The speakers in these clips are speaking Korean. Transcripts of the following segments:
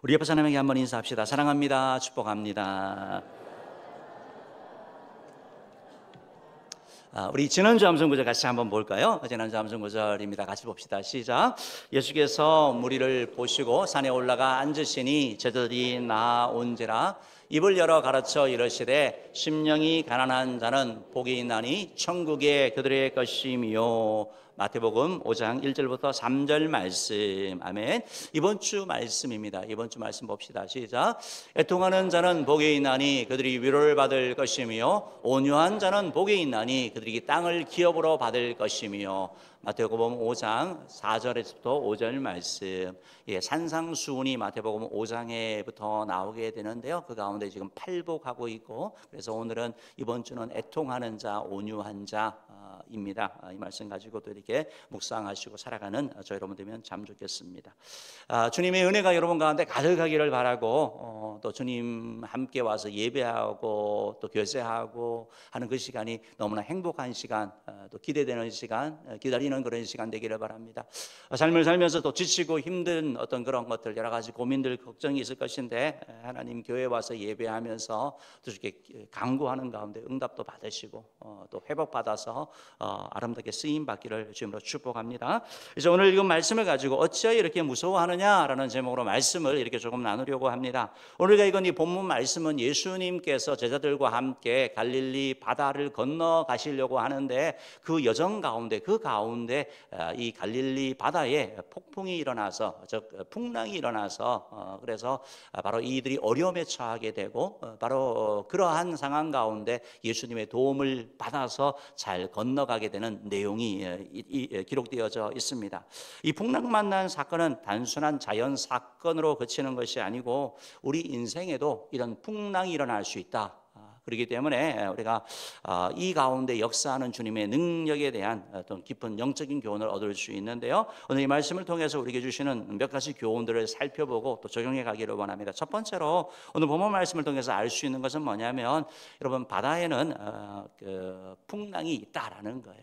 우리 옆에 사람에게 한번 인사합시다. 사랑합니다. 축복합니다. 우리 지난주 암송 구절 같이 한번 볼까요? 지난주 암송 구절입니다. 같이 봅시다. 시작. 예수께서 무리를 보시고 산에 올라가 앉으시니 제자들이 나온지라 입을 열어 가르쳐 이르시되 심령이 가난한 자는 복이 있나니 천국에 그들의 것이며. 마태복음 5장 1절부터 3절 말씀. 아멘. 이번 주 말씀입니다. 이번 주 말씀 봅시다. 시작. 애통하는 자는 복이 있나니 그들이 위로를 받을 것이며 온유한 자는 복이 있나니 그들이 땅을 기업으로 받을 것이며. 마태복음 5장 4절에서부터 5절 말씀. 산상수훈이 마태복음 5장에부터 나오게 되는데요. 그 가운데 지금 팔복하고 있고, 그래서 오늘은 이번 주는 애통하는 자, 온유한 자입니다. 이 말씀 가지고 또 이렇게 묵상하시고 살아가는 저 여러분 되면 참 좋겠습니다. 주님의 은혜가 여러분 가운데 가득하기를 바라고, 또 주님 함께 와서 예배하고 또 교제하고 하는 그 시간이 너무나 행복한 시간, 또 기대되는 시간, 기다리는 그런 시간 되기를 바랍니다. 삶을 살면서 또 지치고 힘든 어떤 그런 것들, 여러 가지 고민들, 걱정이 있을 것인데 하나님 교회 와서 예배하면서 또 이렇게 간구하는 가운데 응답도 받으시고 또 회복받아서 아름답게 쓰임 받기를 주님으로 축복합니다. 이제 오늘 읽은 말씀을 가지고 어찌하여 이렇게 무서워하느냐라는 제목으로 말씀을 이렇게 조금 나누려고 합니다. 오늘 읽은 이 본문 말씀은 예수님께서 제자들과 함께 갈릴리 바다를 건너가시려고 하는데 그 여정 가운데 이 갈릴리 바다에 폭풍이 일어나서, 즉 풍랑이 일어나서 그래서 바로 이들이 어려움에 처하게 되고 바로 그러한 상황 가운데 예수님의 도움을 받아서 잘 건너가게 되는 내용이 기록되어져 있습니다. 이 풍랑 만난 사건은 단순한 자연 사건으로 그치는 것이 아니고 우리 인생에도 이런 풍랑이 일어날 수 있다. 그렇기 때문에 우리가 이 가운데 역사하는 주님의 능력에 대한 어떤 깊은 영적인 교훈을 얻을 수 있는데요. 오늘 이 말씀을 통해서 우리에게 주시는 몇 가지 교훈들을 살펴보고 또 적용해 가기를 원합니다. 첫 번째로 오늘 본문 말씀을 통해서 알 수 있는 것은 뭐냐면, 여러분, 바다에는 풍랑이 있다라는 거예요.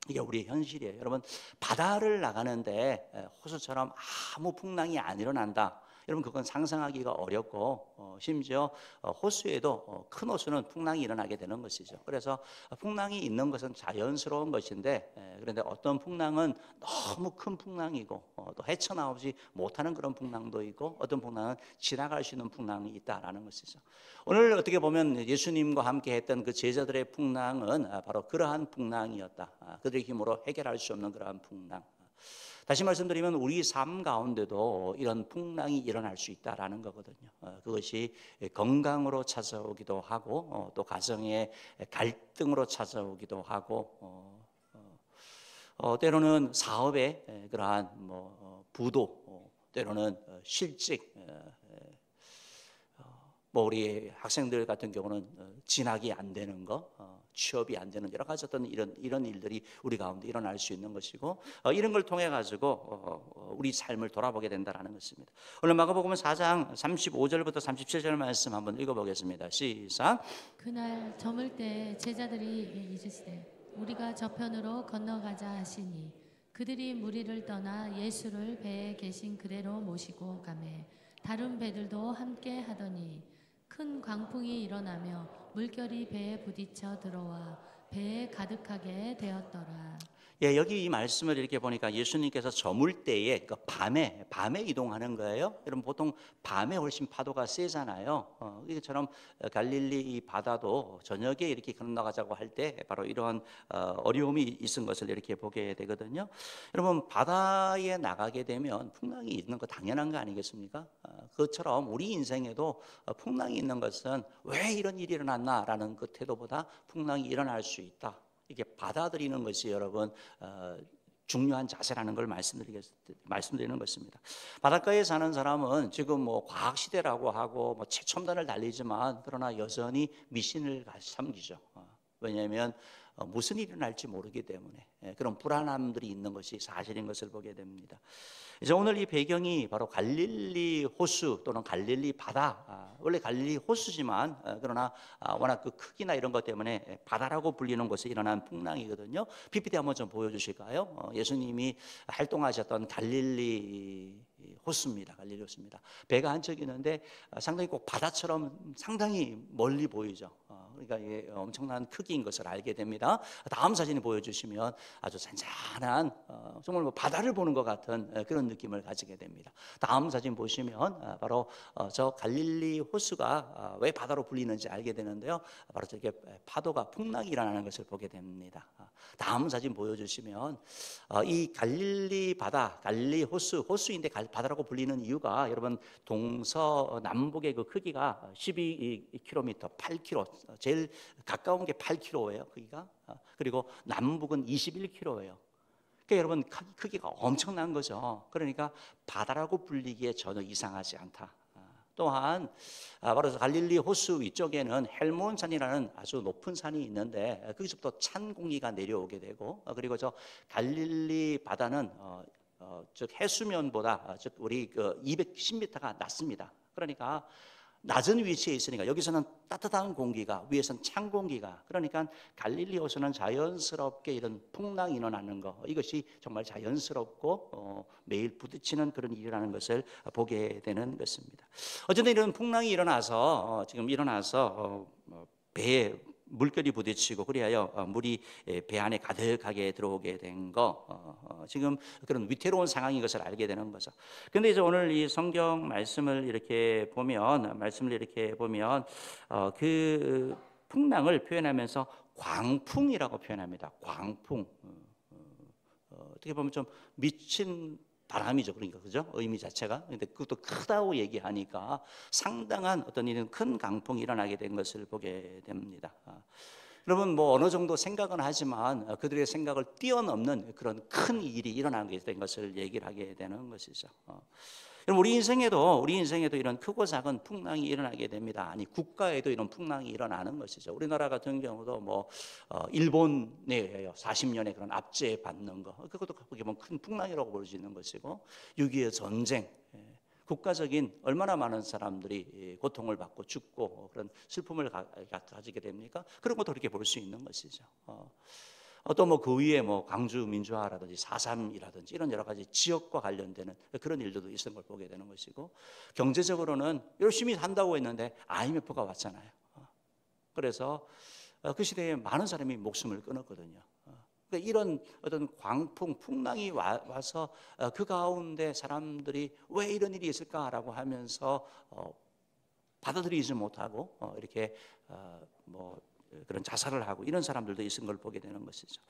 이게 우리의 현실이에요. 여러분, 바다를 나가는데 호수처럼 아무 풍랑이 안 일어난다. 여러분, 그건 상상하기가 어렵고 심지어 호수에도 큰 호수는 풍랑이 일어나게 되는 것이죠. 그래서 풍랑이 있는 것은 자연스러운 것인데, 그런데 어떤 풍랑은 너무 큰 풍랑이고 또 헤쳐나오지 못하는 그런 풍랑도 있고, 어떤 풍랑은 지나갈 수 있는 풍랑이 있다라는 것이죠. 오늘 어떻게 보면 예수님과 함께 했던 그 제자들의 풍랑은 바로 그러한 풍랑이었다. 그들의 힘으로 해결할 수 없는 그러한 풍랑. 다시 말씀드리면 우리 삶 가운데도 이런 풍랑이 일어날 수 있다라는 거거든요. 그것이 건강으로 찾아오기도 하고 또 가정의 갈등으로 찾아오기도 하고 때로는 사업의 그러한 부도, 때로는 실직, 우리 학생들 같은 경우는 진학이 안 되는 거, 취업이 안 되는 여러 가지 어떤 이런 일들이 우리 가운데 일어날 수 있는 것이고, 이런 걸 통해 가지고 우리 삶을 돌아보게 된다라는 것입니다. 오늘 마가복음 4장 35절부터 37절 말씀 한번 읽어보겠습니다. 시작. 그날 저물 때 제자들이 이르시되 우리가 저편으로 건너가자 하시니 그들이 무리를 떠나 예수를 배에 계신 그대로 모시고 가매 다른 배들도 함께 하더니 큰 광풍이 일어나며 물결이 배에 부딪혀 들어와 배에 가득하게 되었더라. 여기 이 말씀을 이렇게 보니까 예수님께서 저물 때에, 그러니까 밤에 이동하는 거예요. 여러분, 보통 밤에 훨씬 파도가 세잖아요. 이것처럼 갈릴리 이 바다도 저녁에 이렇게 건너가자고 할 때 바로 이러한 어려움이 있은 것을 이렇게 보게 되거든요. 여러분, 바다에 나가게 되면 풍랑이 있는 거 당연한 거 아니겠습니까? 그것처럼 우리 인생에도 풍랑이 있는 것은 왜 이런 일이 일어났나라는 그 태도보다 풍랑이 일어날 수 있다. 이게 받아들이는 것이 여러분 중요한 자세라는 걸 말씀드리는 것입니다. 바닷가에 사는 사람은 지금 과학 시대라고 하고 최첨단을 달리지만 그러나 여전히 미신을 섬기죠. 왜냐하면 무슨 일이 일어날지 모르기 때문에 그런 불안함들이 있는 것이 사실인 것을 보게 됩니다. 이제 오늘 이 배경이 바로 갈릴리 호수 또는 갈릴리 바다. 원래 갈릴리 호수지만 그러나 워낙 그 크기나 이런 것 때문에 바다라고 불리는 곳에 일어난 풍랑이거든요. PPT 한번 좀 보여주실까요? 예수님이 활동하셨던 갈릴리 호수입니다. 갈릴리 호수입니다. 배가 한 척 있는데 상당히 꼭 바다처럼 상당히 멀리 보이죠. 그러니까 이게 엄청난 크기인 것을 알게 됩니다. 다음 사진을 보여주시면 아주 잔잔한 정말 뭐 바다를 보는 것 같은 그런 느낌을 가지게 됩니다. 다음 사진 보시면 바로 저 갈릴리 호수가 왜 바다로 불리는지 알게 되는데요. 바로 저렇게 파도가 풍랑이 일어나는 것을 보게 됩니다. 다음 사진 보여주시면 이 갈릴리 바다, 갈릴리 호수인데 바다라고 불리는 이유가 여러분 동서남북의 그 크기가 12km, 8km, 제일 가까운 게 8km예요, 크기가. 그리고 남북은 21km예요. 그러니까 여러분 크기가 엄청난 거죠. 그러니까 바다라고 불리기에 전혀 이상하지 않다. 또한 바로 갈릴리 호수 위쪽에는 헬몬산이라는 아주 높은 산이 있는데 거기서부터 찬 공기가 내려오게 되고 그리고 저 갈릴리 바다는 즉 해수면보다 즉 우리 그 210m가 낮습니다. 그러니까 낮은 위치에 있으니까 여기서는 따뜻한 공기가, 위에서는 찬 공기가, 그러니까 갈릴리 호수는 자연스럽게 이런 풍랑이 일어나는 것, 이것이 정말 자연스럽고 매일 부딪히는 그런 일이 일어나는 것을 보게 되는 것입니다. 어쨌든 이런 풍랑이 일어나서 배에 물결이 부딪히고 그리하여 물이 배 안에 가득하게 들어오게 된 거, 지금 그런 위태로운 상황인 것을 알게 되는 거죠. 그런데 이제 오늘 이 성경 말씀을 이렇게 보면 그 풍랑을 표현하면서 광풍이라고 표현합니다. 광풍. 어떻게 보면 좀 미친 바람이죠. 그러니까 그죠? 의미 자체가. 근데 그것도 크다고 얘기하니까 상당한 어떤 이런 큰 강풍이 일어나게 된 것을 보게 됩니다. 여러분 뭐 어느 정도 생각은 하지만 그들의 생각을 뛰어넘는 그런 큰 일이 일어나게 된 것을 얘기를 하게 되는 것이죠. 여러분 우리 인생에도 이런 크고 작은 풍랑이 일어나게 됩니다. 아니 국가에도 이런 풍랑이 일어나는 것이죠. 우리나라 같은 경우도 뭐 일본에 40년의 그런 압제 받는 거, 그것도 어떻게 보면 큰 풍랑이라고 볼 수 있는 것이고 6.25 전쟁, 국가적인 얼마나 많은 사람들이 고통을 받고 죽고 그런 슬픔을 가지게 됩니까? 그런 것도 그렇게 볼 수 있는 것이죠. 또 뭐 그 위에 뭐 광주 민주화라든지 4.3이라든지 이런 여러 가지 지역과 관련되는 그런 일들도 있었던 걸 보게 되는 것이고, 경제적으로는 열심히 한다고 했는데 IMF가 왔잖아요. 그래서 그 시대에 많은 사람이 목숨을 끊었거든요. 그러니까 이런 어떤 광풍, 풍랑이 와서 그 가운데 사람들이 왜 이런 일이 있을까라고 하면서 받아들이지 못하고 이렇게 뭐 그런 자살을 하고 이런 사람들도 있은 걸 보게 되는 것이죠.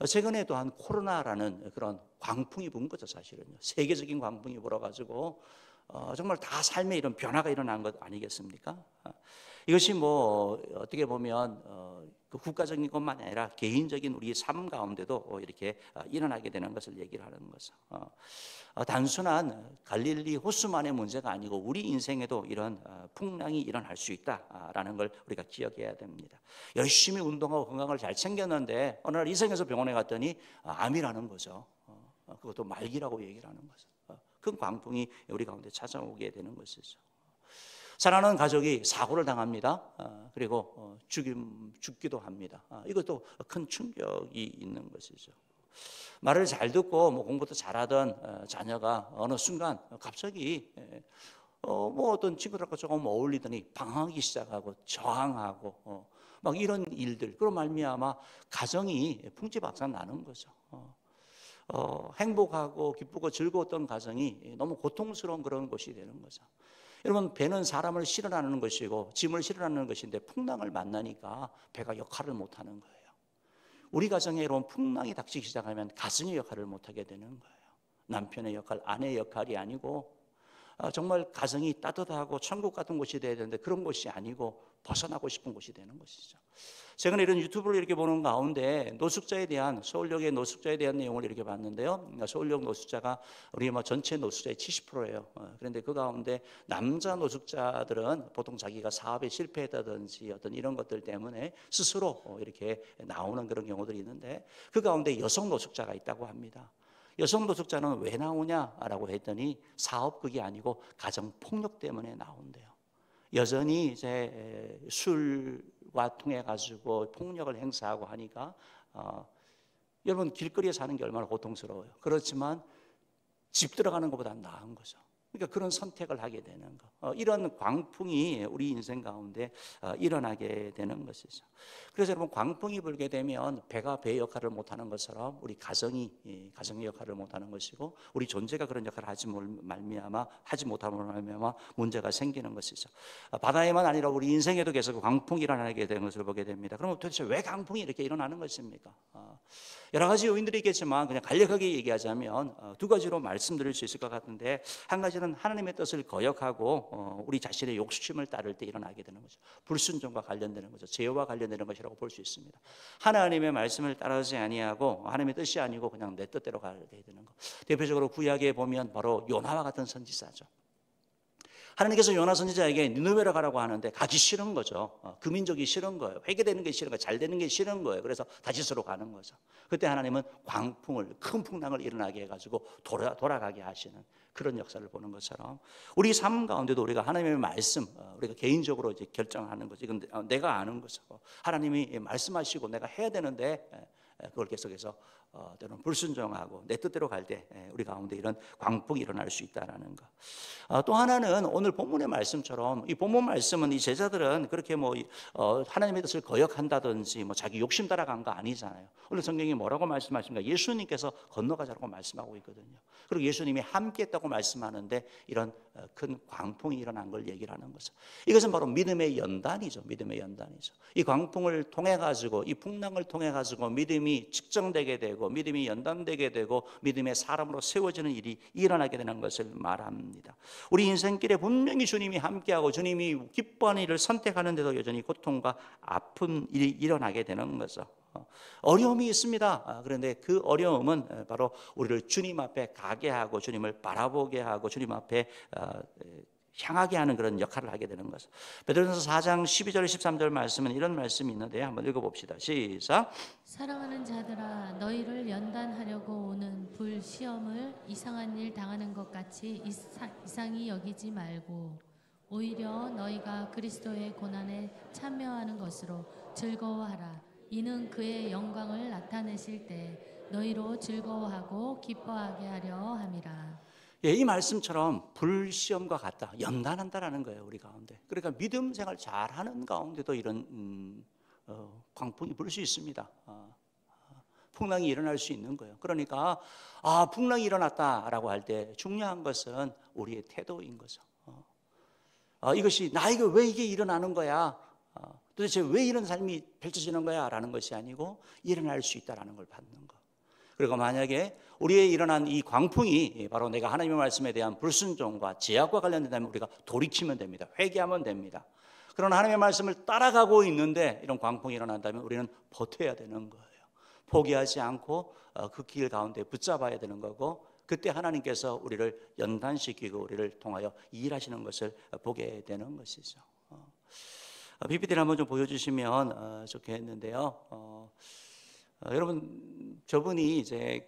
최근에 또한 코로나라는 그런 광풍이 분 거죠. 사실은요. 세계적인 광풍이 불어가지고 정말 다 삶에 이런 변화가 일어난 것 아니겠습니까? 이것이 뭐 어떻게 보면 그 국가적인 것만 아니라 개인적인 우리 삶 가운데도 이렇게 일어나게 되는 것을 얘기를 하는 거죠. 단순한 갈릴리 호수만의 문제가 아니고 우리 인생에도 이런 풍랑이 일어날 수 있다라는 걸 우리가 기억해야 됩니다. 열심히 운동하고 건강을 잘 챙겼는데 어느 날 이성에서 병원에 갔더니 암이라는 거죠. 그것도 말기라고 얘기를 하는 거죠. 큰 광풍이 우리 가운데 찾아오게 되는 것이죠. 사랑하는 가족이 사고를 당합니다. 그리고 죽기도 합니다. 이것도 큰 충격이 있는 것이죠. 말을 잘 듣고 뭐 공부도 잘하던 자녀가 어느 순간 갑자기 뭐 어떤 친구들과 조금 어울리더니 방황하기 시작하고 저항하고 막 이런 일들, 그런 말미암아 가정이 풍지박산 나는 거죠. 행복하고 기쁘고 즐거웠던 가정이 너무 고통스러운 그런 것이 되는 거죠. 여러분 배는 사람을 실어나는 것이고 짐을 실어나는 것인데 풍랑을 만나니까 배가 역할을 못하는 거예요. 우리 가정에 여러분 풍랑이 닥치기 시작하면 가정의 역할을 못하게 되는 거예요. 남편의 역할, 아내의 역할이 아니고 정말 가정이 따뜻하고 천국 같은 곳이 돼야 되는데 그런 곳이 아니고 벗어나고 싶은 곳이 되는 것이죠. 최근에 이런 유튜브를 이렇게 보는 가운데 서울역의 노숙자에 대한 내용을 이렇게 봤는데요. 서울역 노숙자가 우리 전체 노숙자의 70%예요. 그런데 그 가운데 남자 노숙자들은 보통 자기가 사업에 실패했다든지 어떤 이런 것들 때문에 스스로 이렇게 나오는 그런 경우들이 있는데 그 가운데 여성 노숙자가 있다고 합니다. 여성 노숙자는 왜 나오냐라고 했더니 사업극이 아니고 가정 폭력 때문에 나온대요. 여전히 이제 술과 통해 가지고 폭력을 행사하고 하니까 여러분 길거리에 사는 게 얼마나 고통스러워요. 그렇지만 집 들어가는 것보다 나은 거죠. 그러니까 그런 선택을 하게 되는 거. 이런 광풍이 우리 인생 가운데 일어나게 되는 것이죠. 그래서 여러분, 광풍이 불게 되면 배가 배 역할을 못하는 것처럼 우리 가정이 가정의 역할을 못하는 것이고, 우리 존재가 그런 역할을 하지 못함으로 말미암아 문제가 생기는 것이죠. 바다에만 아니라 우리 인생에도 계속 광풍이 일어나게 되는 것을 보게 됩니다. 그럼 도대체 왜 광풍이 이렇게 일어나는 것입니까? 여러 가지 요인들이 있겠지만 그냥 간략하게 얘기하자면 두 가지로 말씀드릴 수 있을 것 같은데, 한 가지는 하나님의 뜻을 거역하고 우리 자신의 욕심을 따를 때 일어나게 되는 거죠. 불순종과 관련되는 거죠. 죄와 관련되는 것이라고 볼 수 있습니다. 하나님의 말씀을 따르지 아니하고 하나님의 뜻이 아니고 그냥 내 뜻대로 가게 되는 거. 대표적으로 구약에 보면 바로 요나와 같은 선지자죠. 하나님께서 요나 선지자에게 니느웨로 가라고 하는데 가기 싫은 거죠. 그 민족이 싫은 거예요. 회개되는 게 싫은 거예요. 잘 되는 게 싫은 거예요. 그래서 다시스로 가는 거죠. 그때 하나님은 광풍을, 큰 풍랑을 일어나게 해가지고 돌아가게 하시는 그런 역사를 보는 것처럼, 우리 삶 가운데도 우리가 하나님의 말씀, 우리가 개인적으로 이제 결정하는 거죠. 이건 내가 아는 거죠. 하나님이 말씀하시고 내가 해야 되는데 그걸 계속해서 때로는 불순종하고 내 뜻대로 갈 때 우리 가운데 이런 광풍이 일어날 수 있다는 거. 또 하나는 오늘 본문의 말씀처럼, 이 본문 말씀은 이 제자들은 그렇게 하나님의 뜻을 거역한다든지 자기 욕심 따라간 거 아니잖아요. 오늘 성경이 뭐라고 말씀하십니까? 예수님께서 건너가자라고 말씀하고 있거든요. 그리고 예수님이 함께했다고 말씀하는데 이런 큰 광풍이 일어난 걸 얘기를 하는 거죠. 이것은 바로 믿음의 연단이죠. 믿음의 연단이죠. 이 광풍을 통해 가지고, 이 풍랑을 통해 가지고 믿음이 측정되게 되고, 믿음이 연단되게 되고, 믿음의 사람으로 세워지는 일이 일어나게 되는 것을 말합니다. 우리 인생길에 분명히 주님이 함께하고 주님이 기뻐하는 일을 선택하는데도 여전히 고통과 아픈 일이 일어나게 되는 거죠. 어려움이 있습니다. 그런데 그 어려움은 바로 우리를 주님 앞에 가게 하고 주님을 바라보게 하고 주님 앞에 향하게 하는 그런 역할을 하게 되는 거죠. 베드로전서 4장 12절 13절 말씀은 이런 말씀이 있는데 한번 읽어봅시다. 시작. 사랑하는 자들아, 너희를 연단하려고 오는 불시험을 이상한 일 당하는 것 같이 이상히 여기지 말고 오히려 너희가 그리스도의 고난에 참여하는 것으로 즐거워하라. 이는 그의 영광을 나타내실 때 너희로 즐거워하고 기뻐하게 하려 함이라. 이 말씀처럼 불시험과 같다, 연단한다라는 거예요, 우리 가운데. 그러니까 믿음 생활 잘하는 가운데도 이런 광풍이 불 수 있습니다. 풍랑이 일어날 수 있는 거예요. 그러니까 풍랑이 일어났다라고 할 때 중요한 것은 우리의 태도인 거죠. 이것이 나에게 왜 이게 일어나는 거야? 도대체 왜 이런 삶이 펼쳐지는 거야? 라는 것이 아니고 일어날 수 있다라는 걸 받는 거. 그리고 만약에 우리에 일어난 이 광풍이 바로 내가 하나님의 말씀에 대한 불순종과 제약과 관련된다면 우리가 돌이키면 됩니다. 회개하면 됩니다. 그러나 하나님의 말씀을 따라가고 있는데 이런 광풍이 일어난다면 우리는 버텨야 되는 거예요. 포기하지 않고 그 길 가운데 붙잡아야 되는 거고, 그때 하나님께서 우리를 연단시키고 우리를 통하여 일하시는 것을 보게 되는 것이죠. PPT를 한번 좀 보여주시면 좋겠는데요. 여러분, 저분이 이제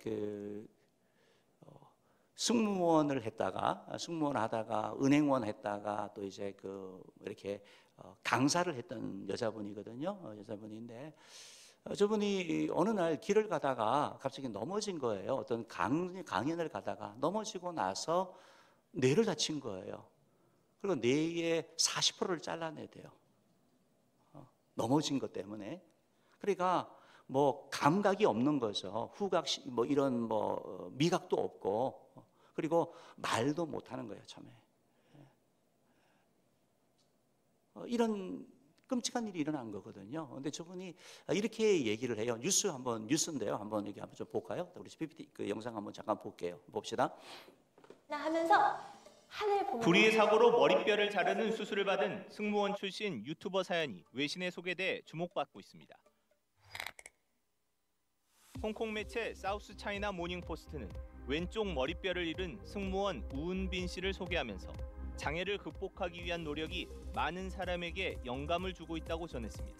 승무원을 했다가 승무원 하다가 은행원 했다가 또 이제 이렇게 강사를 했던 여자분이거든요. 여자분인데 저분이 어느 날 길을 가다가 갑자기 넘어진 거예요. 어떤 강연을 가다가 넘어지고 나서 뇌를 다친 거예요. 그리고 뇌의 40%를 잘라내대요. 넘어진 것 때문에. 그러니까 감각이 없는 거죠. 후각, 이런 미각도 없고, 그리고 말도 못하는 거예요, 처음에. 이런 끔찍한 일이 일어난 거거든요. 근데 저분이 이렇게 얘기를 해요. 뉴스인데요. 한번 여기 한번 좀 볼까요? 우리 PPT 그 영상 한번 잠깐 볼게요. 봅시다. 하면서 하늘 보면 불의의 사고로 머리뼈를 자르는 수술을 받은 승무원 출신 유튜버 사연이 외신에 소개돼 주목받고 있습니다. 홍콩 매체 사우스 차이나 모닝포스트는 왼쪽 머리뼈를 잃은 승무원 우은빈 씨를 소개하면서 장애를 극복하기 위한 노력이 많은 사람에게 영감을 주고 있다고 전했습니다.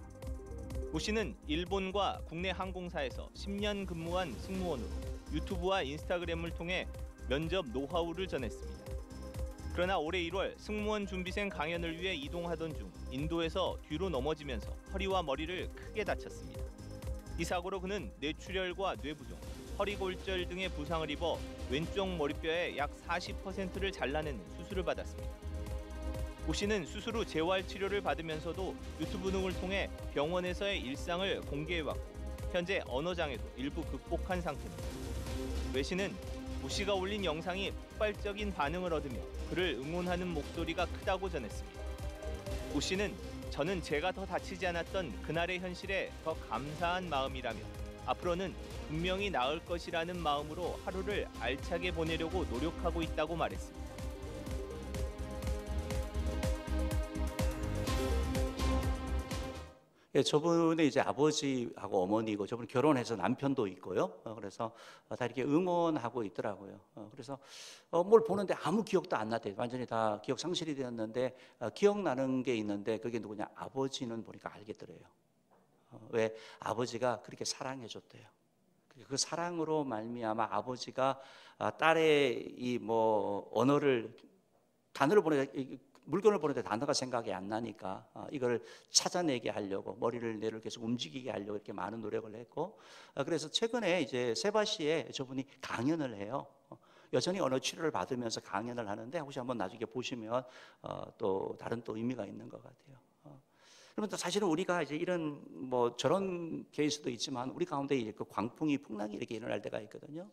우 씨는 일본과 국내 항공사에서 10년 근무한 승무원으로 유튜브와 인스타그램을 통해 면접 노하우를 전했습니다. 그러나 올해 1월 승무원 준비생 강연을 위해 이동하던 중 인도에서 뒤로 넘어지면서 허리와 머리를 크게 다쳤습니다. 이 사고로 그는 뇌출혈과 뇌부종, 허리골절 등의 부상을 입어 왼쪽 머리뼈의 약 40%를 잘라내는 수술을 받았습니다. 오 씨는 수술 후 재활 치료를 받으면서도 유튜브 등을 통해 병원에서의 일상을 공개해왔고 현재 언어장애도 일부 극복한 상태입니다. 외 씨는 오 씨가 올린 영상이 폭발적인 반응을 얻으며 그를 응원하는 목소리가 크다고 전했습니다. 오 씨는 저는 제가 더 다치지 않았던 그날의 현실에 더 감사한 마음이라며 앞으로는 분명히 나을 것이라는 마음으로 하루를 알차게 보내려고 노력하고 있다고 말했습니다. 예, 저분의 이제 아버지하고 어머니고 저분 결혼해서 남편도 있고요. 그래서 다 이렇게 응원하고 있더라고요. 그래서 뭘 보는데 아무 기억도 안 나대요. 완전히 다 기억 상실이 되었는데 기억나는 게 있는데 그게 누구냐? 아버지는 보니까 알겠더래요. 왜 아버지가 그렇게 사랑해줬대요. 그 사랑으로 말미암아 아버지가 딸의 이 뭐 언어를 단어를 물건을 보는데 단어가 생각이 안 나니까 이걸 찾아내게 하려고 머리를 뇌를 계속 움직이게 하려고 이렇게 많은 노력을 했고 그래서 최근에 이제 세바시에 저분이 강연을 해요. 여전히 언어 치료를 받으면서 강연을 하는데 혹시 한번 나중에 보시면 또 다른 또 의미가 있는 것 같아요. 그러면 사실은 우리가 이제 이런 뭐 저런 케이스도 있지만 우리 가운데 이제 그 광풍이 풍랑이 이렇게 일어날 때가 있거든요.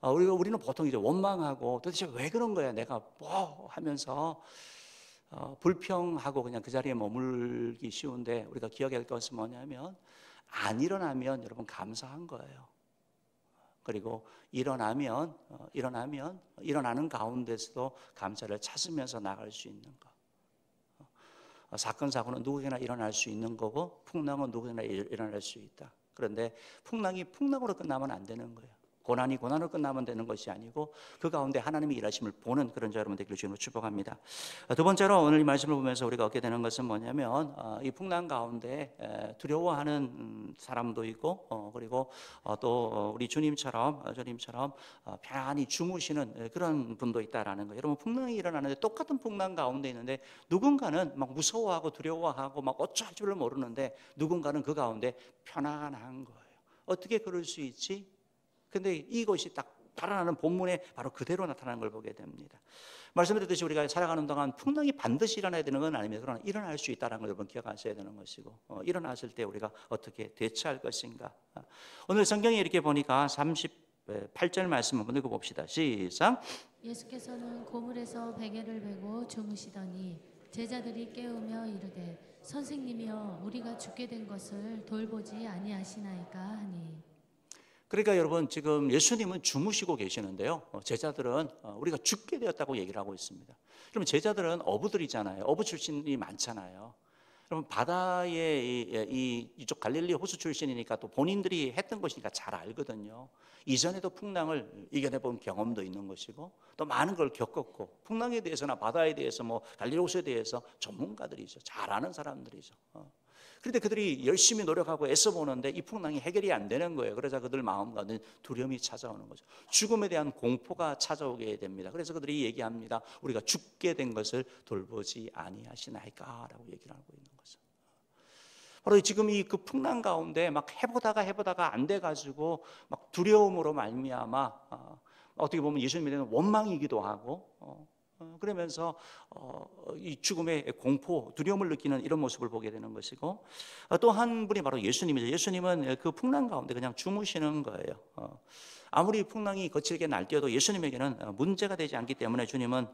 우리는 보통 이제 원망하고 도대체 왜 그런 거야 내가 뭐 하면서 불평하고 그냥 그 자리에 머물기 쉬운데 우리가 기억해야 할 것은 뭐냐면 안 일어나면 여러분 감사한 거예요. 그리고 일어나는 가운데서도 감사를 찾으면서 나갈 수 있는 거. 사건 사고는 누구에게나 일어날 수 있는 거고 풍랑은 누구에게나 일어날 수 있다. 그런데 풍랑이 풍랑으로 끝나면 안 되는 거예요. 고난이 고난으로 끝나면 되는 것이 아니고 그 가운데 하나님의 일하심을 보는 그런 자 여러분 되기를 주님으로 축복합니다. 두 번째로 오늘 이 말씀을 보면서 우리가 얻게 되는 것은 뭐냐면 이 풍랑 가운데 두려워하는 사람도 있고 그리고 또 우리 주님처럼 편안히 주무시는 그런 분도 있다라는 거예요. 여러분 풍랑이 일어나는데 똑같은 풍랑 가운데 있는데 누군가는 막 무서워하고 두려워하고 막 어쩔 줄을 모르는데 누군가는 그 가운데 편안한 거예요. 어떻게 그럴 수 있지? 근데 이것이 딱 달아나는 본문에 바로 그대로 나타나는 걸 보게 됩니다. 말씀드렸듯이 우리가 살아가는 동안 풍랑이 반드시 일어나야 되는 건 아닙니다. 그러나 일어날 수 있다는 걸 여러분 기억하셔야 되는 것이고 일어났을 때 우리가 어떻게 대처할 것인가. 오늘 성경에 이렇게 보니까 38절 말씀 한번 읽어봅시다. 시작. 예수께서는 고물에서 베개를 베고 주무시더니 제자들이 깨우며 이르되 선생님이여 우리가 죽게 된 것을 돌보지 아니하시나이까 하니. 그러니까 여러분 지금 예수님은 주무시고 계시는데요. 제자들은 우리가 죽게 되었다고 얘기를 하고 있습니다. 그러면 제자들은 어부들이잖아요. 어부 출신이 많잖아요. 그러면 바다에 이쪽 갈릴리 호수 출신이니까 또 본인들이 했던 것이니까 잘 알거든요. 이전에도 풍랑을 이겨내본 경험도 있는 것이고 또 많은 걸 겪었고 풍랑에 대해서나 바다에 대해서 뭐 갈릴리 호수에 대해서 전문가들이죠. 잘 아는 사람들이죠. 그런데 그들이 열심히 노력하고 애써보는데 이 풍랑이 해결이 안 되는 거예요. 그러자 그들 마음 가운데 두려움이 찾아오는 거죠. 죽음에 대한 공포가 찾아오게 됩니다. 그래서 그들이 얘기합니다. 우리가 죽게 된 것을 돌보지 아니하시나이까 라고 얘기를 하고 있는 거죠. 바로 지금 이 그 풍랑 가운데 막 해보다가 안 돼가지고 막 두려움으로 말미암아 어떻게 보면 예수님에 대한 원망이기도 하고 그러면서 이 죽음의 공포, 두려움을 느끼는 이런 모습을 보게 되는 것이고 또 한 분이 바로 예수님이죠. 예수님은 그 풍랑 가운데 그냥 주무시는 거예요. 아무리 풍랑이 거칠게 날뛰어도 예수님에게는 문제가 되지 않기 때문에 주님은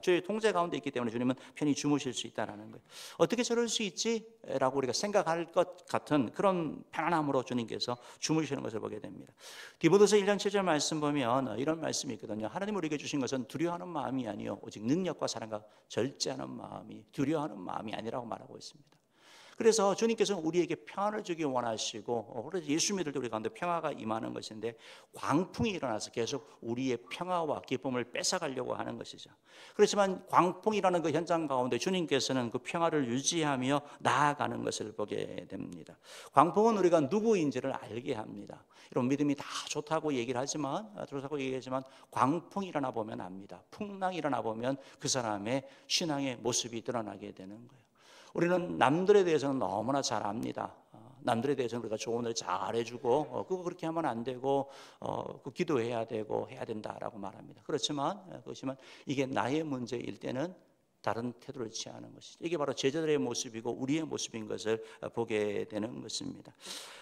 저희 통제 가운데 있기 때문에 주님은 편히 주무실 수 있다는 거예요. 어떻게 저럴 수 있지? 라고 우리가 생각할 것 같은 그런 편안함으로 주님께서 주무시는 것을 보게 됩니다. 디모데서 1장 7절 말씀 보면 이런 말씀이 있거든요. 하나님 우리에게 주신 것은 두려워하는 마음이 아니요 오직 능력과 사랑과 절제하는 마음이 두려워하는 마음이 아니라고 말하고 있습니다. 그래서 주님께서는 우리에게 평안을 주기 원하시고 그래서 예수 믿을 때 우리 가운데 평화가 임하는 것인데 광풍이 일어나서 계속 우리의 평화와 기쁨을 뺏어가려고 하는 것이죠. 그렇지만 광풍이라는 그 현장 가운데 주님께서는 그 평화를 유지하며 나아가는 것을 보게 됩니다. 광풍은 우리가 누구인지를 알게 합니다. 이런 믿음이 다 좋다고 얘기하지만 광풍이 일어나 보면 압니다. 풍랑이 일어나 보면 그 사람의 신앙의 모습이 드러나게 되는 거예요. 우리는 남들에 대해서는 너무나 잘 압니다. 남들에 대해서는 우리가 조언을 잘해주고 그거 그렇게 하면 안 되고 그 기도해야 되고 해야 된다라고 말합니다. 그렇지만 이게 나의 문제일 때는 다른 태도를 취하는 것이죠. 이게 바로 제자들의 모습이고 우리의 모습인 것을 보게 되는 것입니다.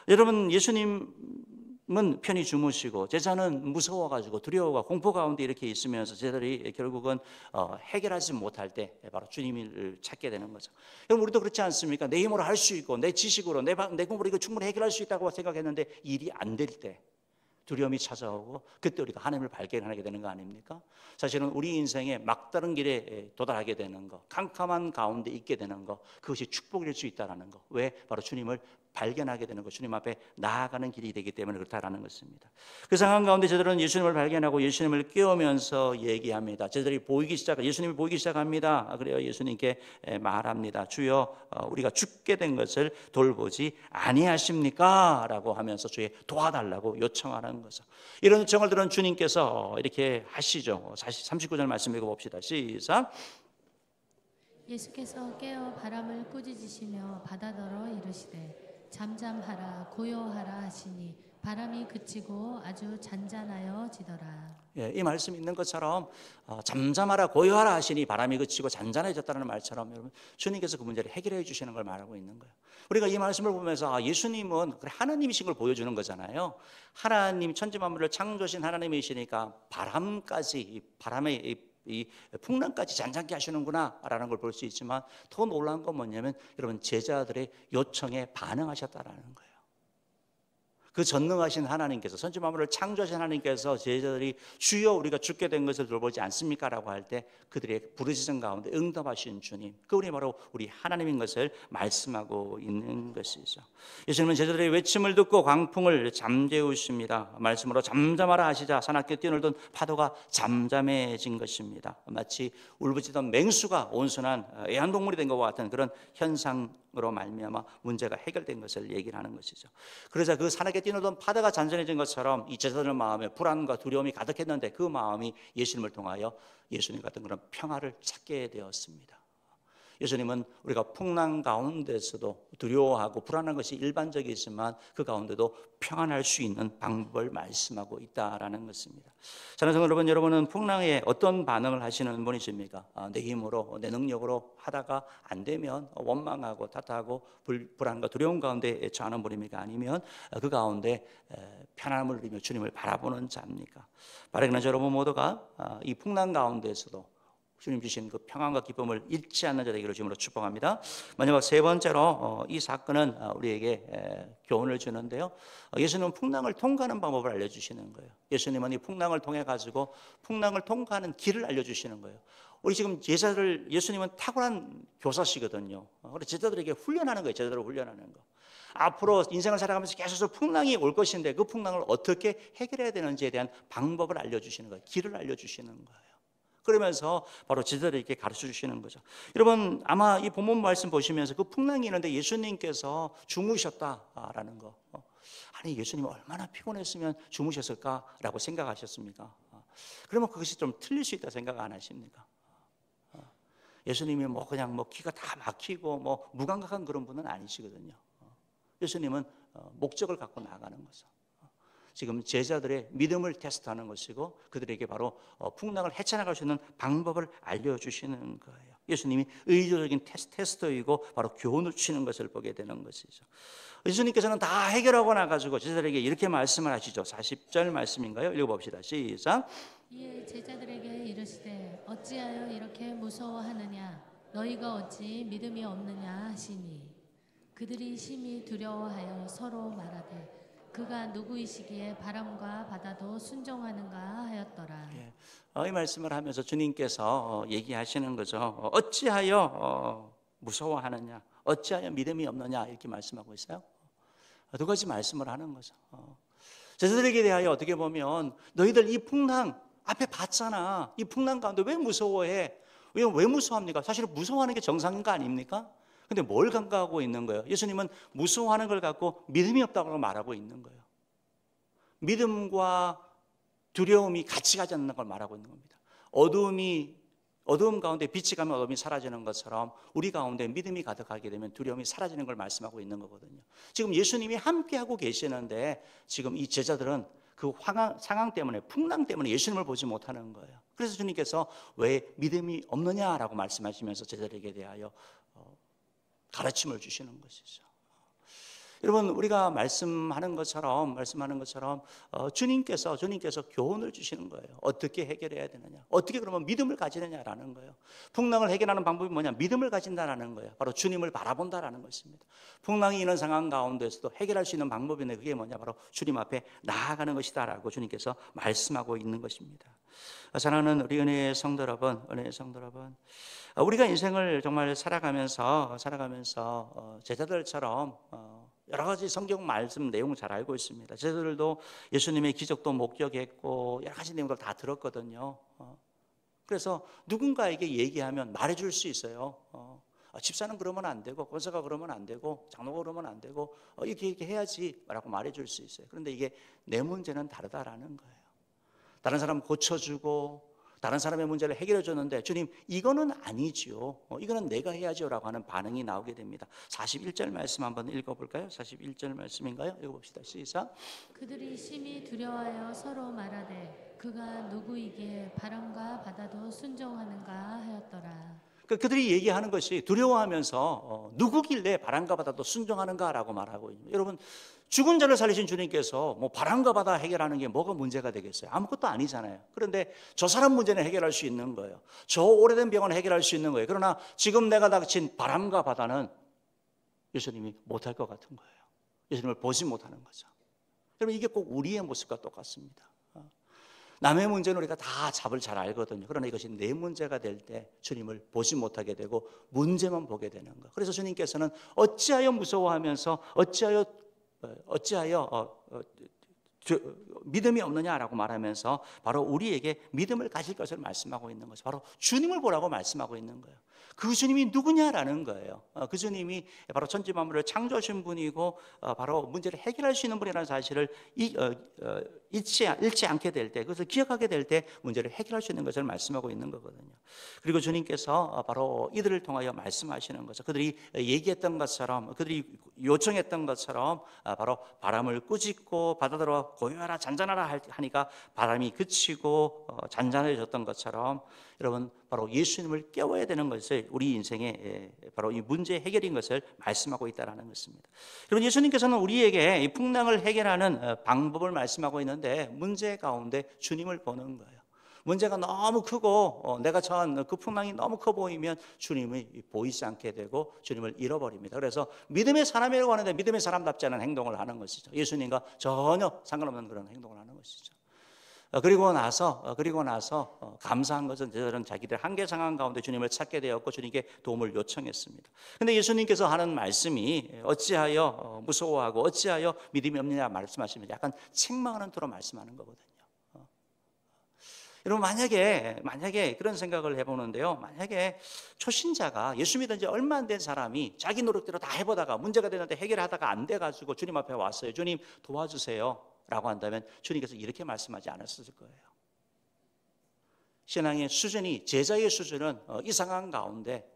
여러분, 예수님은 편히 주무시고 제자는 무서워가지고 두려워가 공포 가운데 이렇게 있으면서 제자들이 결국은 해결하지 못할 때 바로 주님을 찾게 되는 거죠. 여러분, 우리도 그렇지 않습니까? 내 힘으로 할 수 있고 내 지식으로 내 공부로 이거 충분히 해결할 수 있다고 생각했는데 일이 안 될 때 두려움이 찾아오고 그때 우리가 하나님을 발견하게 되는 거 아닙니까? 사실은 우리 인생의 막다른 길에 도달하게 되는 거, 캄캄한 가운데 있게 되는 거, 그것이 축복일 수 있다는 거. 왜? 바로 주님을 발견하게 되는 것, 주님 앞에 나아가는 길이 되기 때문에 그렇다라는 것입니다. 그 상황 가운데 저들은 예수님을 발견하고 예수님을 깨우면서 얘기합니다. 저들이 예수님이 보이기 시작합니다. 그래요. 예수님께 말합니다. 주여, 우리가 죽게 된 것을 돌보지 아니하십니까? 라고 하면서 주의 도와달라고 요청하는 거죠. 이런 요청을 들은 주님께서 이렇게 하시죠. 39절 말씀 읽어봅시다. 시작. 예수께서 깨어 바람을 꾸짖으시며 바다더러 이르시되 잠잠하라 고요하라 하시니 바람이 그치고 아주 잔잔하여 지더라. 예, 이 말씀 있는 것처럼 잠잠하라 고요하라 하시니 바람이 그치고 잔잔해졌다는 말처럼 여러분 주님께서 그 문제를 해결해 주시는 걸 말하고 있는 거예요. 우리가 이 말씀을 보면서 예수님은 하나님이신 걸 보여주는 거잖아요. 하나님 천지 만물을 창조하신 하나님이시니까 바람까지 바람의 이 풍랑까지 잔잔케 하시는구나라는 걸 볼 수 있지만 더 놀라운 건 뭐냐면 여러분 제자들의 요청에 반응하셨다라는 거예요. 그 전능하신 하나님께서 천지 만물을 창조하신 하나님께서 제자들이 주여 우리가 죽게 된 것을 돌보지 않습니까? 라고 할 때 그들의 부르짖음 가운데 응답하신 주님, 그분이 바로 우리 하나님인 것을 말씀하고 있는 것이죠. 예수님은 제자들의 외침을 듣고 광풍을 잠재우십니다. 말씀으로 잠잠하라 하시자 사납게 뛰어놀던 파도가 잠잠해진 것입니다. 마치 울부짖던 맹수가 온순한 애완동물이 된 것과 같은 그런 현상으로 말미암아 문제가 해결된 것을 얘기를 하는 것이죠. 그러자 그 산악에 뛰어놀던 파도가 잔잔해진 것처럼 이 제자들 마음에 불안과 두려움이 가득했는데 그 마음이 예수님을 통하여 예수님 같은 그런 평화를 찾게 되었습니다. 예수님은 우리가 풍랑 가운데서도 두려워하고 불안한 것이 일반적이지만 그 가운데도 평안할 수 있는 방법을 말씀하고 있다라는 것입니다. 사랑하는 여러분, 여러분은 풍랑에 어떤 반응을 하시는 분이십니까? 내 힘으로 내 능력으로 하다가 안 되면 원망하고 탓하고 불안과 두려움 가운데 처하는 분입니까? 아니면 그 가운데 편안함을 누리며 주님을 바라보는 자입니까? 바라기는 여러분 모두가 이 풍랑 가운데서도 주님 주신 그 평안과 기쁨을 잃지 않는 자 되기를 주님으로 축복합니다. 마지막 세 번째로 이 사건은 우리에게 교훈을 주는데요. 예수님은 풍랑을 통과하는 방법을 알려주시는 거예요. 예수님은 이 풍랑을 통해 가지고 풍랑을 통과하는 길을 알려주시는 거예요. 우리 지금 제자들, 예수님은 탁월한 교사시거든요. 우리 제자들에게 훈련하는 거예요. 제자들을 훈련하는 거. 앞으로 인생을 살아가면서 계속 풍랑이 올 것인데 그 풍랑을 어떻게 해결해야 되는지에 대한 방법을 알려주시는 거예요. 길을 알려주시는 거예요. 그러면서 바로 제자들에게 가르쳐 주시는 거죠. 여러분 아마 이 본문 말씀 보시면서 그 풍랑이 있는데 예수님께서 주무셨다라는 거, 아니 예수님이 얼마나 피곤했으면 주무셨을까라고 생각하셨습니까? 그러면 그것이 좀 틀릴 수 있다 생각 안 하십니까? 예수님이 그냥 귀가 다 막히고 무감각한 그런 분은 아니시거든요. 예수님은 목적을 갖고 나가는 거죠. 지금 제자들의 믿음을 테스트하는 것이고 그들에게 바로 풍랑을 헤쳐나갈 수 있는 방법을 알려주시는 거예요. 예수님이 의도적인 테스터이고 바로 교훈을 주시는 것을 보게 되는 것이죠. 예수님께서는 다 해결하고 나가지고 제자들에게 이렇게 말씀을 하시죠. 40절 말씀인가요? 읽어봅시다. 시작. 이에 제자들에게 이르시되 어찌하여 이렇게 무서워하느냐 너희가 어찌 믿음이 없느냐 하시니 그들이 심히 두려워하여 서로 말하되 그가 누구이시기에 바람과 바다도 순종하는가 하였더라. 이 말씀을 하면서 주님께서 얘기하시는 거죠. 어찌하여 무서워하느냐, 어찌하여 믿음이 없느냐 이렇게 말씀하고 있어요. 두 가지 말씀을 하는 거죠. 제자들에게 대하여 어떻게 보면 너희들 이 풍랑 앞에 봤잖아. 이 풍랑 가운데 왜 무서워해? 왜 무서워합니까? 사실 무서워하는 게 정상인 거 아닙니까? 근데 뭘 간과하고 있는 거예요? 예수님은 무서워하는 걸 갖고 믿음이 없다고 말하고 있는 거예요. 믿음과 두려움이 같이 가지 않는 걸 말하고 있는 겁니다. 어두움이 어두움 가운데 빛이 가면 어둠이 사라지는 것처럼 우리 가운데 믿음이 가득하게 되면 두려움이 사라지는 걸 말씀하고 있는 거거든요. 지금 예수님이 함께하고 계시는데 지금 이 제자들은 그 상황 때문에, 풍랑 때문에 예수님을 보지 못하는 거예요. 그래서 주님께서 왜 믿음이 없느냐라고 말씀하시면서 제자들에게 대하여 가르침을 주시는 것이죠. 여러분, 우리가 말씀하는 것처럼 주님께서 교훈을 주시는 거예요. 어떻게 해결해야 되느냐, 어떻게 그러면 믿음을 가지느냐라는 거예요. 풍랑을 해결하는 방법이 뭐냐? 믿음을 가진다라는 거예요. 바로 주님을 바라본다라는 것입니다. 풍랑이 있는 상황 가운데서도 해결할 수 있는 방법인데 그게 뭐냐? 바로 주님 앞에 나아가는 것이다라고 주님께서 말씀하고 있는 것입니다. 사랑하는 우리 은혜의 성도 여러분, 우리가 인생을 정말 살아가면서 제자들처럼 여러 가지 성경 말씀 내용 잘 알고 있습니다. 제자들도 예수님의 기적도 목격했고 여러 가지 내용들 다 들었거든요. 그래서 누군가에게 얘기하면 말해줄 수 있어요. 집사는 그러면 안 되고, 권사가 그러면 안 되고, 장로가 그러면 안 되고, 이렇게 해야지라고 말해줄 수 있어요. 그런데 이게 내 문제는 다르다라는 거예요. 다른 사람 고쳐주고 다른 사람의 문제를 해결해 줬는데 주님, 이거는 아니지요, 이거는 내가 해야지요 라고 하는 반응이 나오게 됩니다. 41절 말씀 한번 읽어볼까요? 41절 말씀인가요? 읽어봅시다. 시작. 그들이 심히 두려워하여 서로 말하되 그가 누구이기에 바람과 바다도 순종하는가 하였더라. 그들이 얘기하는 것이 두려워하면서 누구길래 바람과 바다도 순종하는가라고 말하고 있습니다. 여러분, 죽은 자를 살리신 주님께서 뭐 바람과 바다 해결하는 게 뭐가 문제가 되겠어요? 아무것도 아니잖아요. 그런데 저 사람 문제는 해결할 수 있는 거예요. 저 오래된 병은 해결할 수 있는 거예요. 그러나 지금 내가 닥친 바람과 바다는 예수님이 못할 것 같은 거예요. 예수님을 보지 못하는 거죠. 여러분, 이게 꼭 우리의 모습과 똑같습니다. 남의 문제는 우리가 다 답을 잘 알거든요. 그러나 이것이 내 문제가 될 때 주님을 보지 못하게 되고 문제만 보게 되는 거. 그래서 주님께서는 어찌하여 무서워하면서 어찌하여 믿음이 없느냐라고 말하면서 바로 우리에게 믿음을 가질 것을 말씀하고 있는 거죠. 바로 주님을 보라고 말씀하고 있는 거예요. 그 주님이 누구냐라는 거예요. 그 주님이 바로 천지 만물을 창조하신 분이고 바로 문제를 해결할 수 있는 분이라는 사실을 잊지 않게 될 때, 그것을 기억하게 될 때 문제를 해결할 수 있는 것을 말씀하고 있는 거거든요. 그리고 주님께서 바로 이들을 통하여 말씀하시는 거죠. 그들이 얘기했던 것처럼, 그들이 요청했던 것처럼 바로 바람을 꾸짖고 바다들어 고요하라 잔잔하라 하니까 바람이 그치고 잔잔해졌던 것처럼, 여러분, 바로 예수님을 깨워야 되는 것을 우리 인생의 바로 이 문제 해결인 것을 말씀하고 있다는 것입니다. 여러분, 예수님께서는 우리에게 이 풍랑을 해결하는 방법을 말씀하고 있는데 문제 가운데 주님을 보는 거예요. 문제가 너무 크고 내가 처한 그 풍랑이 너무 커 보이면 주님이 보이지 않게 되고 주님을 잃어버립니다. 그래서 믿음의 사람이라고 하는데 믿음의 사람답지 않은 행동을 하는 것이죠. 예수님과 전혀 상관없는 그런 행동을 하는 것이죠. 그리고 나서 감사한 것은 저들은 자기들 한계 상황 가운데 주님을 찾게 되었고 주님께 도움을 요청했습니다. 그런데 예수님께서 하는 말씀이 어찌하여 무서워하고 어찌하여 믿음이 없느냐 말씀하시면 약간 책망하는 투로 말씀하는 거거든요. 여러분, 만약에 그런 생각을 해보는데요, 만약에 초신자가 예수 믿은 지 얼마 안 된 사람이 자기 노력대로 다 해보다가 문제가 되는데 해결하다가 안 돼가지고 주님 앞에 왔어요. 주님 도와주세요 라고 한다면 주님께서 이렇게 말씀하지 않았을 거예요. 신앙의 수준이, 제자의 수준은 이 상황 가운데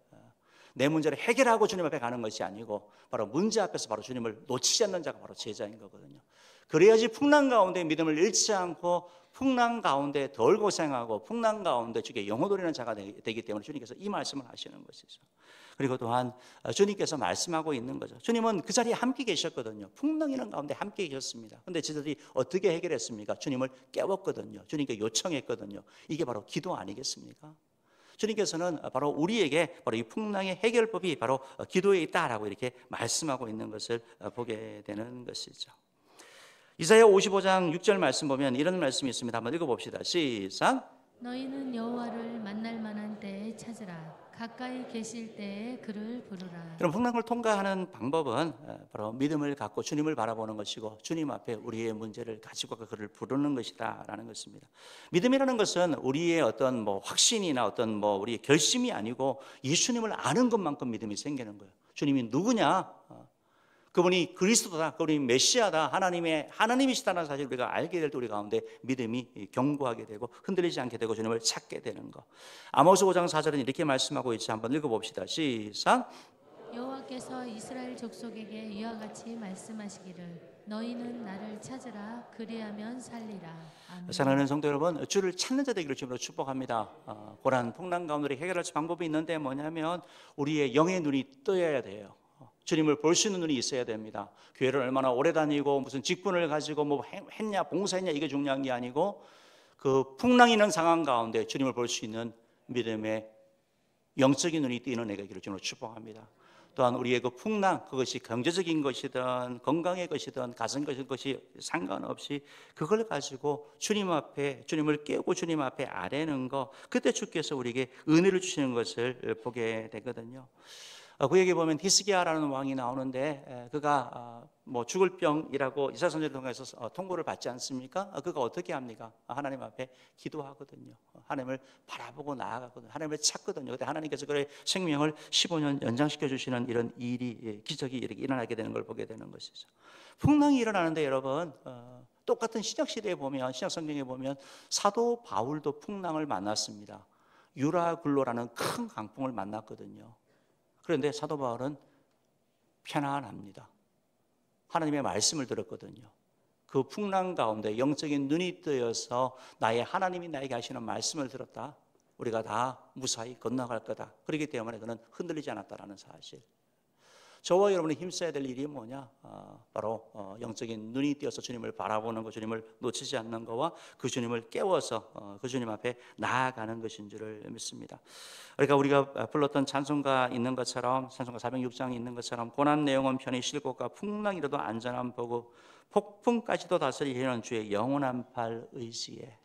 내 문제를 해결하고 주님 앞에 가는 것이 아니고 바로 문제 앞에서 바로 주님을 놓치지 않는 자가 바로 제자인 거거든요. 그래야지 풍랑 가운데 믿음을 잃지 않고 풍랑 가운데 덜 고생하고 풍랑 가운데 주께 영혼 돌리는 자가 되기 때문에 주님께서 이 말씀을 하시는 것이죠. 그리고 또한 주님께서 말씀하고 있는 거죠. 주님은 그 자리에 함께 계셨거든요. 풍랑이는 가운데 함께 계셨습니다. 그런데 제자들이 어떻게 해결했습니까? 주님을 깨웠거든요. 주님께 요청했거든요. 이게 바로 기도 아니겠습니까? 주님께서는 바로 우리에게 바로 이 풍랑의 해결법이 바로 기도에 있다라고 이렇게 말씀하고 있는 것을 보게 되는 것이죠. 이사야 55장 6절 말씀 보면 이런 말씀이 있습니다. 한번 읽어봅시다. 시작. 너희는 여호와를 만날 만한 때에 찾으라. 가까이 계실 때에 그를 부르라. 여러분, 풍랑을 통과하는 방법은 바로 믿음을 갖고 주님을 바라보는 것이고 주님 앞에 우리의 문제를 가지고 그를 부르는 것이다라는 것입니다. 믿음이라는 것은 우리의 어떤 확신이나 어떤 우리의 결심이 아니고 예수님을 아는 것만큼 믿음이 생기는 거예요. 주님이 누구냐? 그분이 그리스도다, 그분이 메시아다, 하나님이시다는 사실을 우리가 알게 될 때 우리 가운데 믿음이 견고하게 되고 흔들리지 않게 되고 주님을 찾게 되는 것. 아모스 5장 4절은 이렇게 말씀하고 있지. 한번 읽어봅시다. 시작. 여호와께서 이스라엘 족속에게 이와 같이 말씀하시기를 너희는 나를 찾으라 그리하면 살리라. 아멘. 사랑하는 성도 여러분, 주를 찾는 자 되기를 주님으로 축복합니다. 고난 풍랑 가운데 해결할 방법이 있는데 뭐냐면 우리의 영의 눈이 떠야 돼요. 주님을 볼 수 있는 눈이 있어야 됩니다. 교회를 얼마나 오래 다니고 무슨 직분을 가지고 뭐 했냐 봉사했냐 이게 중요한 게 아니고 그 풍랑이 있는 상황 가운데 주님을 볼 수 있는 믿음의 영적인 눈이 뜨이는 애가 되기를 주님으로 축복합니다. 또한 우리의 그 풍랑, 그것이 경제적인 것이든 건강의 것이든 가정의 것이 상관없이 그걸 가지고 주님 앞에, 주님을 깨우고 주님 앞에 아뢰는 거, 그때 주께서 우리에게 은혜를 주시는 것을 보게 되거든요. 구약에 보면 히스기야라는 왕이 나오는데 그가 뭐 죽을 병이라고 이사야 선지자를 통해서 통보를 받지 않습니까? 그가 어떻게 합니까? 하나님 앞에 기도하거든요. 하나님을 바라보고 나아가거든요. 하나님을 찾거든요. 그때 하나님께서 그의 생명을 15년 연장시켜 주시는 이런 일이, 기적이 이렇게 일어나게 되는 걸 보게 되는 것이죠. 풍랑이 일어나는데 여러분, 똑같은 신약 시대에 보면, 신약 성경에 보면 사도 바울도 풍랑을 만났습니다. 유라굴로라는 큰 강풍을 만났거든요. 그런데 사도 바울은 편안합니다. 하나님의 말씀을 들었거든요. 그 풍랑 가운데 영적인 눈이 뜨여서 나의 하나님이 나에게 하시는 말씀을 들었다. 우리가 다 무사히 건너갈 거다. 그렇기 때문에 그는 흔들리지 않았다는 사실. 저와 여러분이 힘써야 될 일이 뭐냐? 바로 영적인 눈이 띄어서 주님을 바라보는 것, 주님을 놓치지 않는 것과 그 주님을 깨워서 그 주님 앞에 나아가는 것인 줄을 믿습니다. 그러니까 우리가 불렀던 찬송가 있는 것처럼, 찬송가 406장이 있는 것처럼 고난 내용은 편히 쉴 곳과 풍랑이라도 안전한 보고 폭풍까지도 다스리는 주의 영원한 팔 의지에.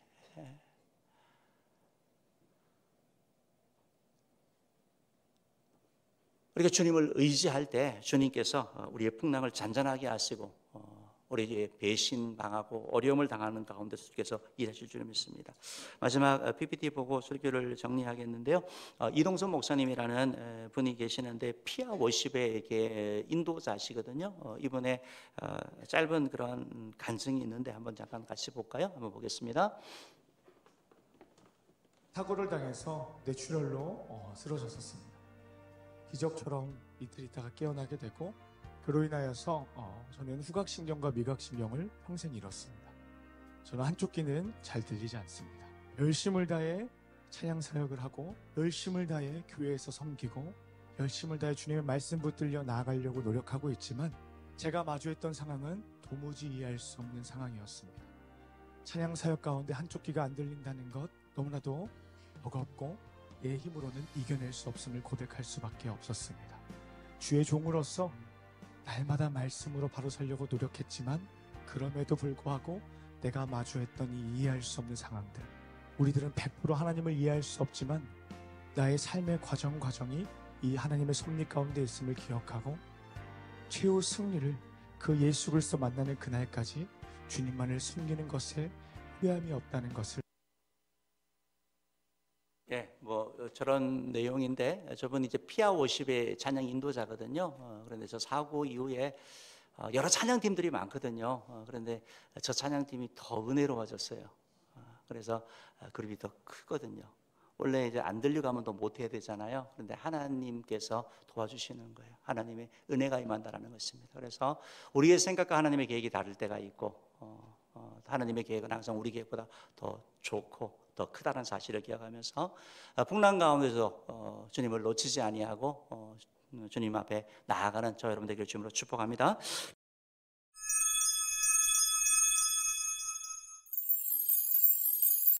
우리가 주님을 의지할 때 주님께서 우리의 풍랑을 잔잔하게 하시고 우리의 배신당하고 어려움을 당하는 가운데서 주께서 일하실 줄 믿습니다. 마지막 PPT 보고 설교를 정리하겠는데요. 이동선 목사님이라는 분이 계시는데 피아 워십의 인도자시거든요. 이분의 짧은 그런 간증이 있는데 한번 잠깐 같이 볼까요? 한번 보겠습니다. 사고를 당해서 뇌출혈로 쓰러졌었습니다. 기적처럼 이틀 있다가 깨어나게 되고 그로 인하여서 저는 후각신경과 미각신경을 평생 잃었습니다. 저는 한쪽 귀는 잘 들리지 않습니다. 열심을 다해 찬양 사역을 하고 열심을 다해 교회에서 섬기고 열심을 다해 주님의 말씀 붙들려 나아가려고 노력하고 있지만 제가 마주했던 상황은 도무지 이해할 수 없는 상황이었습니다. 찬양 사역 가운데 한쪽 귀가 안 들린다는 것 너무나도 버겁고 내 힘으로는 이겨낼 수 없음을 고백할 수밖에 없었습니다. 주의 종으로서 날마다 말씀으로 바로 서려고 노력했지만 그럼에도 불구하고 내가 마주했던 이 이해할 수 없는 상황들, 우리들은 100% 하나님을 이해할 수 없지만 나의 삶의 과정이 이 하나님의 섭리 가운데 있음을 기억하고 최후 승리를 그 예수 그리스도 만나는 그날까지 주님만을 숨기는 것에 후회함이 없다는 것을 뭐 저런 내용인데 저분이 이제 피아 워십의 찬양 인도자거든요. 그런데 저 사고 이후에 여러 찬양팀들이 많거든요. 그런데 저 찬양팀이 더 은혜로워졌어요. 그래서 그룹이 더 크거든요. 원래 이제 안 들리고 하면 더 못해야 되잖아요. 그런데 하나님께서 도와주시는 거예요. 하나님의 은혜가 임한다는 것입니다. 그래서 우리의 생각과 하나님의 계획이 다를 때가 있고 하나님의 계획은 항상 우리 계획보다 더 좋고 더 크다는 사실을 기억하면서 풍랑 가운데서 주님을 놓치지 아니하고 주님 앞에 나아가는 저 여러분 되기를 주님으로 축복합니다.